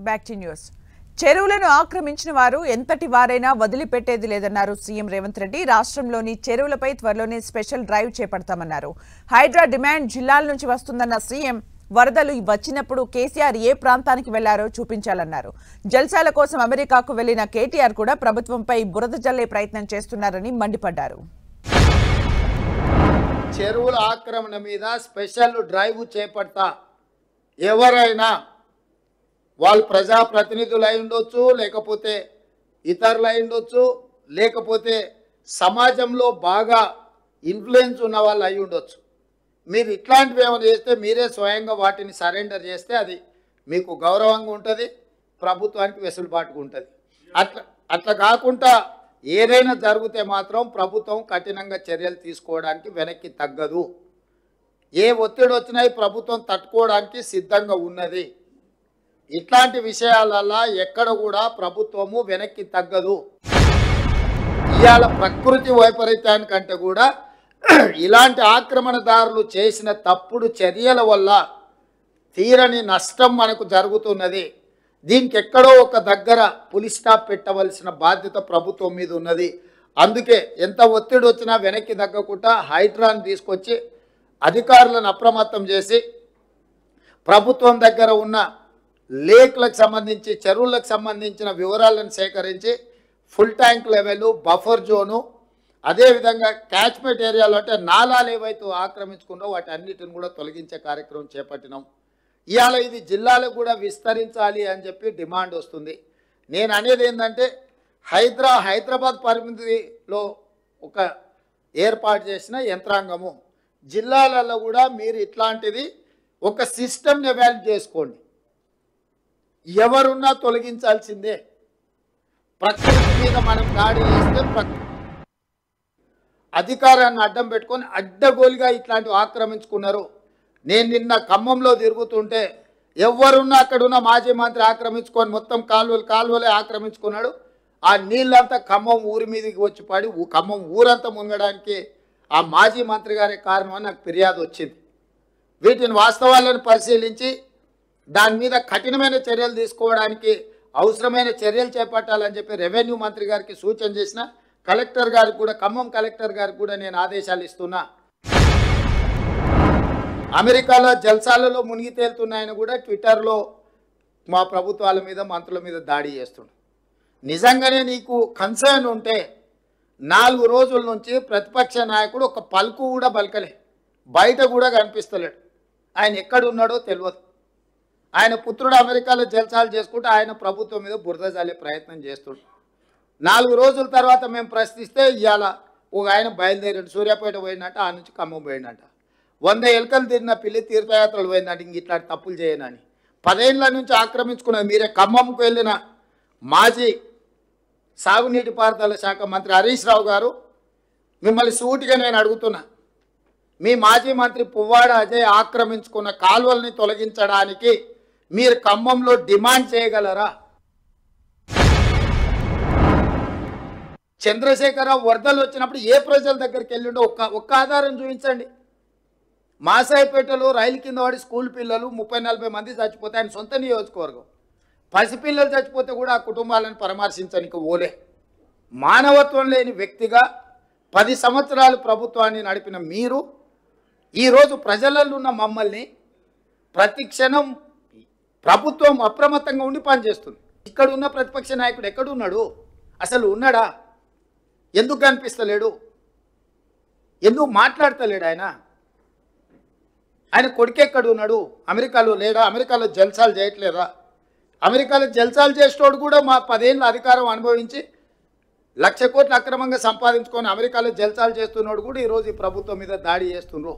Back to news. చెరువులను ఆక్రమించిన వారు ఎంతటి వారైనా వదిలిపెట్టేది లేదన్నారు సీఎం రేవంత్ రెడ్డి. రాష్ట్రంలోని చెరువులపై త్వరలోనే స్పెషల్ డ్రైవ్ చేపడతామన్నారు. హైడ్రా డిమాండ్ జిల్లాల నుంచి వస్తుందన్న సీఎం వరదలు వచ్చినప్పుడు కేసీఆర్ ఏ ప్రాంతానికి వెళ్లారో చూపించాలన్నారు. జల్సాల కోసం అమెరికాకు వెళ్లిన కేటీఆర్ కూడా ప్రభుత్వంపై బురద జల్లే ప్రయత్నం చేస్తున్నారని మండిపడ్డారు. చెరువుల ఆక్రమణ మీద స్పెషల్ డ్రైవ్ చేపడతా. ఎవరైనా వాళ్ళు ప్రజాప్రతినిధులు అయి ఉండొచ్చు, లేకపోతే ఇతరులు అయి ఉండొచ్చు, లేకపోతే సమాజంలో బాగా ఇన్ఫ్లుయెన్స్ ఉన్న వాళ్ళు అయి ఉండొచ్చు. మీరు ఇట్లాంటివి ఏమైనా చేస్తే మీరే స్వయంగా వాటిని సరెండర్ చేస్తే అది మీకు గౌరవంగా ఉంటుంది, ప్రభుత్వానికి వెసులుబాటుగా ఉంటుంది. అట్లా కాకుండా ఏదైనా జరిగితే మాత్రం ప్రభుత్వం కఠినంగా చర్యలు తీసుకోవడానికి వెనక్కి తగ్గదు. ఏ ఒత్తిడి వచ్చినా ప్రభుత్వం తట్టుకోవడానికి సిద్ధంగా ఉన్నది. ఇట్లాంటి విషయాలలో ఎక్కడ కూడా ప్రభుత్వము వెనక్కి తగ్గదు. ఇవాళ ప్రకృతి వైపరీత్యానికంటే కూడా ఇలాంటి ఆక్రమణదారులు చేసిన తప్పుడు చర్యల వల్ల తీరని నష్టం మనకు జరుగుతున్నది. దీనికి ఎక్కడో ఒక దగ్గర పులి స్టాప్ పెట్టవలసిన బాధ్యత ప్రభుత్వం మీద ఉన్నది. అందుకే ఎంత ఒత్తిడి వచ్చినా వెనక్కి తగ్గకుండా హైడ్రాను తీసుకొచ్చి అధికారులను అప్రమత్తం చేసి ప్రభుత్వం దగ్గర ఉన్న లేక్లకు సంబంధించి చెరువులకు సంబంధించిన వివరాలను సేకరించి full tank level, buffer zone, అదేవిధంగా క్యాచ్మెంట్ ఏరియాలో అంటే నాలాలు ఏవైతే ఆక్రమించుకున్నో వాటి అన్నిటిని కూడా తొలగించే కార్యక్రమం చేపట్టినాం. ఇవాళ ఇది జిల్లాలకు కూడా విస్తరించాలి అని చెప్పి డిమాండ్ వస్తుంది. నేను అనేది ఏంటంటే హైదరాబాద్ పరిమితిలో ఒక ఏర్పాటు చేసిన యంత్రాంగము జిల్లాలలో కూడా మీరు ఇట్లాంటిది ఒక సిస్టమ్ని ఎవాల్వ్ చేసుకోండి. ఎవరున్నా తొలగించాల్సిందే. ప్రకృతి మీద మనం దాడి చేస్తే అధికారాన్ని అడ్డం పెట్టుకొని అడ్డగోలుగా ఇట్లాంటివి ఆక్రమించుకున్నారు. నేను నిన్న ఖమ్మంలో తిరుగుతుంటే ఎవరున్నా అక్కడున్న మాజీ మంత్రి ఆక్రమించుకొని మొత్తం కాలువలే ఆక్రమించుకున్నాడు. ఆ నీళ్ళంతా ఖమ్మం ఊరి మీదకి వచ్చి పడి ఖమ్మం ఊరంతా మునగడానికి ఆ మాజీ మంత్రి గారే కారణం అని నాకు ఫిర్యాదు వచ్చింది. వీటిని వాస్తవాలను పరిశీలించి దాని మీద కఠినమైన చర్యలు తీసుకోవడానికి అవసరమైన చర్యలు చేపట్టాలని చెప్పి రెవెన్యూ మంత్రి గారికి సూచన చేసిన, కలెక్టర్ గారికి కూడా ఖమ్మం కలెక్టర్ గారికి కూడా నేను ఆదేశాలు ఇస్తున్నా. అమెరికాలో జల్సాలలో మునిగి తేలుతున్నాయని కూడా ట్విట్టర్లో మా ప్రభుత్వాల మీద మంత్రుల మీద దాడి చేస్తున్నాడు. నిజంగానే నీకు కన్సర్న్ ఉంటే 4 రోజుల నుంచి ప్రతిపక్ష నాయకుడు ఒక పలుకు కూడా పలకలే, బయట కూడా కనిపిస్తలేడు. ఆయన ఎక్కడున్నాడో తెలియదు. ఆయన పుత్రుడు అమెరికాలో జల్సాలు చేసుకుంటే ఆయన ప్రభుత్వం మీద బురద జల్లే ప్రయత్నం చేస్తుడు. 4 రోజుల తర్వాత మేము ప్రశ్నిస్తే ఇవాళ ఒక ఆయన బయలుదేరాడు, సూర్యాపేట పోయినట్ట, ఆ నుంచి ఖమ్మం పోయినట్ట. 100 ఎలుకలు తిరిగిన పిల్లి తీర్థయాత్రలు పోయిందంట. ఇంక ఇట్లాంటి తప్పులు చేయనని 10 ఏళ్ళ నుంచి ఆక్రమించుకున్నది మీరే. ఖమ్మంకు వెళ్ళిన మాజీ సాగునీటి పారుదల శాఖ మంత్రి హరీష్ రావు గారు, మిమ్మల్ని సూటిగా నేను అడుగుతున్నా, మీ మాజీ మంత్రి పువ్వాడ అజయ్ ఆక్రమించుకున్న కాలువల్ని తొలగించడానికి మీరు ఖమ్మంలో డిమాండ్ చేయగలరా? చంద్రశేఖరరావు వరదలు వచ్చినప్పుడు ఏ ప్రజల దగ్గరికి వెళ్ళిండో ఒక్క ఆధారం చూపించండి. మాసాయిపేటలో రైలు కింద వాడి స్కూల్ పిల్లలు 30-40 మంది చచ్చిపోతే ఆయన సొంత నియోజకవర్గం. పసిపిల్లలు చచ్చిపోతే కూడా ఆ కుటుంబాలను పరామర్శించడానికి ఓలే. మానవత్వం లేని వ్యక్తిగా 10 సంవత్సరాలు ప్రభుత్వాన్ని నడిపిన మీరు ఈరోజు ప్రజలలో ఉన్న మమ్మల్ని ప్రతి క్షణం ప్రభుత్వం అప్రమత్తంగా ఉండి పనిచేస్తుంది. ఇక్కడ ఉన్న ప్రతిపక్ష నాయకుడు ఎక్కడున్నాడు? అసలు ఉన్నాడా? ఎందుకు కనిపిస్తలేడు? ఎందుకు మాట్లాడతలేడు? ఆయన కొడుకు ఎక్కడున్నాడు? అమెరికాలో లేడా? అమెరికాలో జల్సాలు చేయట్లేదా? అమెరికాలో జల్సాలు చేసేటోడు కూడా మా 10 ఏళ్ళ అధికారం అనుభవించి 1,00,000 కోట్లు అక్రమంగా సంపాదించుకొని అమెరికాలో జల్సాలు చేస్తున్నాడు కూడా ఈరోజు ఈ ప్రభుత్వం మీద దాడి చేస్తున్నారు.